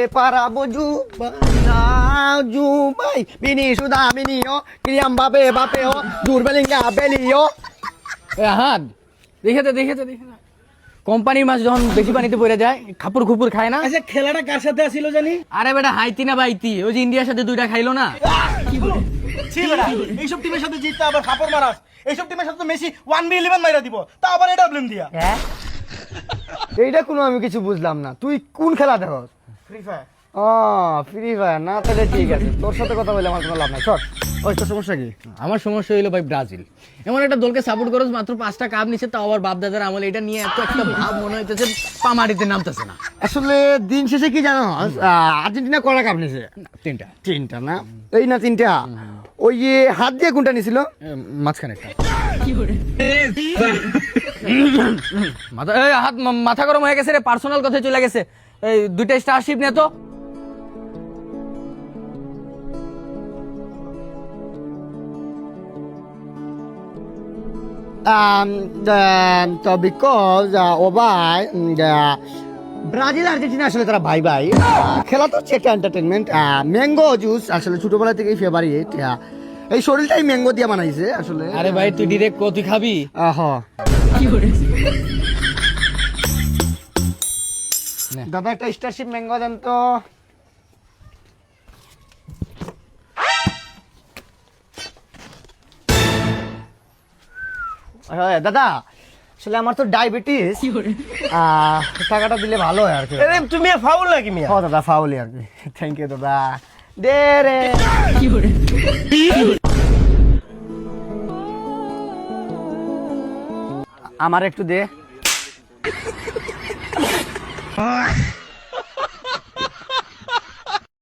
para Jubai now Jubai Bini sudah bini yo Kylian Mbappe yo Jude Bellingham Belio হাত দেখেতে কোম্পানির মাছ যখন বেশি পানিতে পড়ে যায় খাপুর খুপুর খায় না। আচ্ছা খেলাটা কার সাথে ছিল জানি? আরে বেটা হাইতি না বাইতি, ওই যে ইন্ডিয়ার সাথে 2টা খাইলো না। ছি বেটা, এইসব টিমের সাথে জিততে আবার ফাপড় মারাস। এইসব টিমের সাথে তো মেসি 1v11 মাইরা দিব, তা আবার এটা ব্লেম দিয়া। এইটা কোনো আমি কিছু বুঝলাম না, তুই কোন খেলা দেখস? Free Fire. ও ফ্রি ফায়ার না, তাহলে ঠিক আছে, তোর সাথে কথা বলে আমার কোনো লাভ নাই। সর, ওই তোর সমস্যা কি? আমার সমস্যা হইলো ভাই ব্রাজিল এমন একটা দলকে সাপোর্ট করছ, মাত্র 5টা কাপ নিচ্ছে, তাও আবার বাপ দাদার আমলে এটা নিয়ে এত একটা ভাব মনে হইতেছে পামারিতে নামতেছে না। আসলে দিন শেষে কি জানো, আর্জেন্টিনা কয়টা কাপ নিছে? 3টা না, এই না 3টা। ওই যে হাত দিয়ে কোনটা নিছিল? মাঝখানে একটা মাথা গরম হয়ে গেছে রে, পার্সোনাল কথায় চলে গেছে। এই 2টা স্টারশিপ নে তো। তো বিকজ ও ভাই ব্রাজিল আর্জেন্টিনা আসলে তারা ভাই ভাই, খেলা তো হচ্ছে একটা এন্টারটেনমেন্ট। ম্যাঙ্গো জুস আসলে ছোটবেলা থেকেই ফেভারিট, এই শরীরটাই ম্যাঙ্গো দিয়ে বানাইছে আসলে। আরে ভাই তুই ডিরেক্ট তুই খাবি? দাদা একটা স্টারশিপ ম্যাঙ্গো দেন তো। দাদা আসলে আমার তো ডায়াবেটিস, টাকাটা দিলে ভালো হয় আর কি। তুমি ফাউল নাকি মিয়া? হ্যাঁ দাদা ফাউলি আর কি। থ্যাংক ইউ দাদা। দে রে আমার একটু দে।